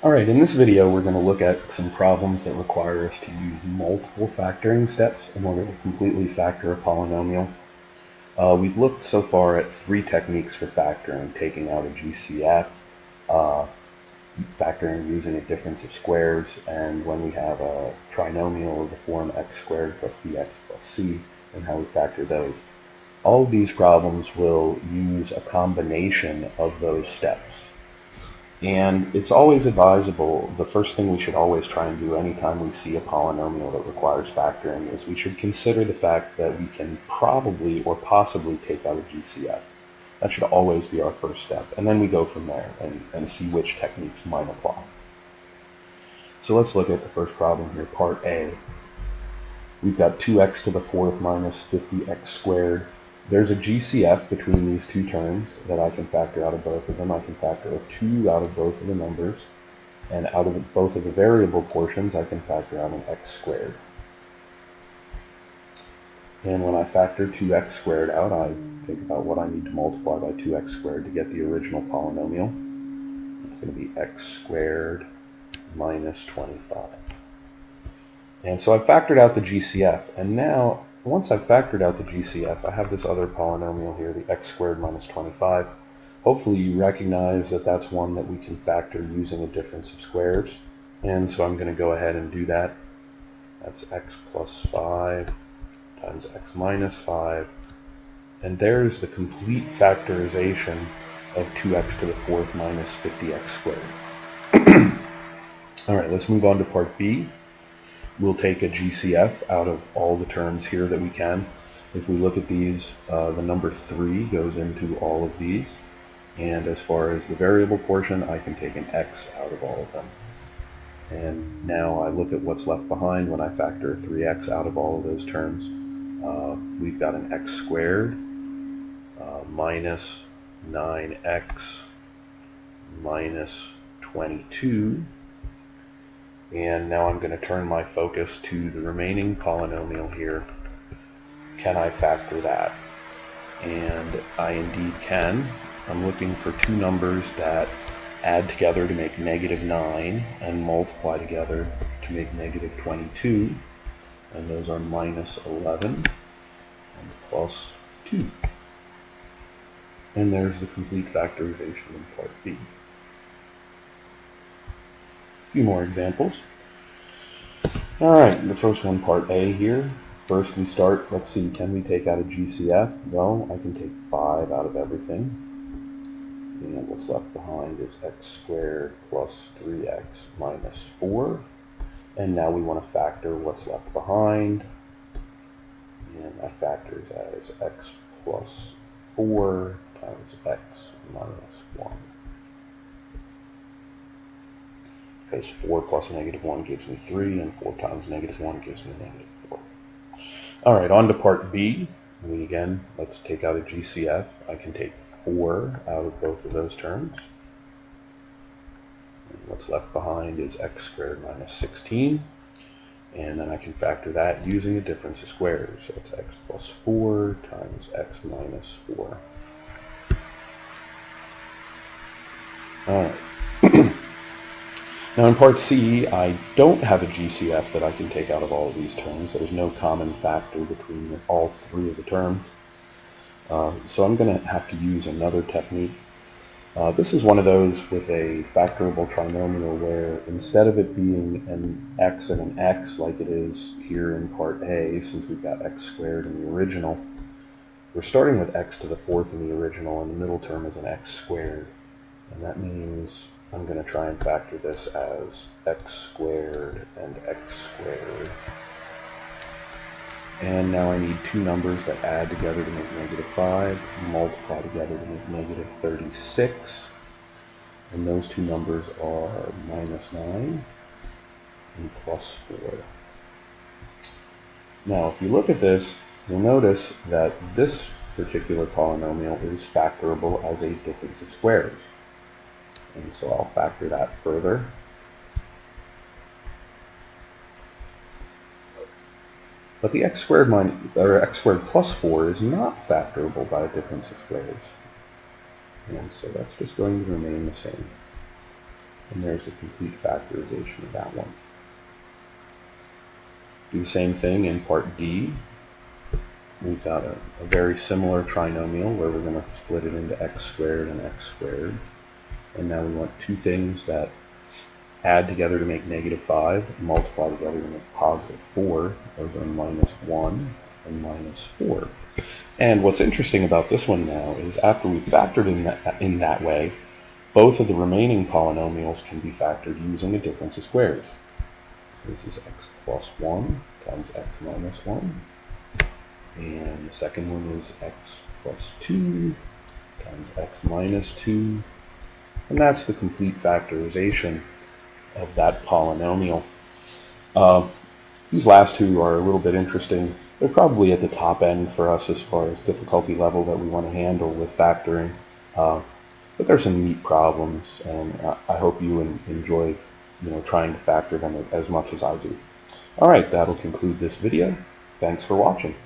Alright, in this video we're going to look at some problems that require us to use multiple factoring steps in order to completely factor a polynomial. We've looked so far at three techniques for factoring: taking out a GCF, factoring using a difference of squares, and when we have a trinomial of the form x squared plus bx plus c, and how we factor those. All of these problems will use a combination of those steps. And it's always advisable, the first thing we should always try and do anytime we see a polynomial that requires factoring is we should consider the fact that we can probably or possibly take out a GCF. That should always be our first step. And then we go from there and see which techniques might apply. So let's look at the first problem here, part A. We've got 2x to the fourth minus 50x squared. There's a GCF between these two terms that I can factor out of both of them. I can factor a 2 out of both of the numbers, and out of both of the variable portions I can factor out an x squared. And when I factor 2x squared out, I think about what I need to multiply by 2x squared to get the original polynomial. It's going to be x squared minus 25. And so I've factored out the GCF, and now once I've factored out the GCF, I have this other polynomial here, the x squared minus 25. Hopefully you recognize that that's one that we can factor using a difference of squares. And so I'm going to go ahead and do that. That's x plus 5 times x minus 5. And there's the complete factorization of 2x to the fourth minus 50x squared. All right, let's move on to part B. We'll take a GCF out of all the terms here that we can. If we look at these, the number 3 goes into all of these. And as far as the variable portion, I can take an x out of all of them. And now I look at what's left behind when I factor 3x out of all of those terms. We've got an x squared minus 9x minus 22. And now I'm going to turn my focus to the remaining polynomial here. Can I factor that? And I indeed can. I'm looking for two numbers that add together to make -9 and multiply together to make -22. And those are minus 11 and plus 2. And there's the complete factorization in part B. Few more examples. Alright, the first one, part A here. First we start, let's see, can we take out a GCF? Well, I can take 5 out of everything. And what's left behind is x squared plus 3x minus 4. And now we want to factor what's left behind. And that factors as x plus 4 times x minus 1. Because 4 plus -1 gives me 3, and 4 times -1 gives me -4. Alright, on to part B. Let's take out a GCF. I can take 4 out of both of those terms. And what's left behind is x squared minus 16. And then I can factor that using a difference of squares. So it's x plus 4 times x minus 4. Alright. Now in part C, I don't have a GCF that I can take out of all of these terms. There's no common factor between all three of the terms. So I'm going to have to use another technique. This is one of those with a factorable trinomial where instead of it being an x and an x like it is here in part A, since we've got x squared in the original, we're starting with x to the fourth in the original, and the middle term is an x squared. And that means I'm going to try and factor this as x squared and x squared. And now I need two numbers that add together to make -5, multiply together to make -36. And those two numbers are -9 and plus 4. Now if you look at this, you'll notice that this particular polynomial is factorable as a difference of squares. And so I'll factor that further. But the x squared plus 4 is not factorable by a difference of squares. And so that's just going to remain the same. And there's the complete factorization of that one. Do the same thing in part D. We've got a very similar trinomial where we're going to split it into x squared and x squared. And now we want two things that add together to make -5, and multiply together to make +4. Those are -1 and -4. And what's interesting about this one now is after we've factored in that way, both of the remaining polynomials can be factored using a difference of squares. This is x plus 1 times x minus 1. And the second one is x plus 2 times x minus 2. And that's the complete factorization of that polynomial. These last two are a little bit interesting. They're probably at the top end for us as far as difficulty level that we want to handle with factoring. But there's some neat problems, and I hope you enjoy trying to factor them as much as I do. All right, that'll conclude this video. Thanks for watching.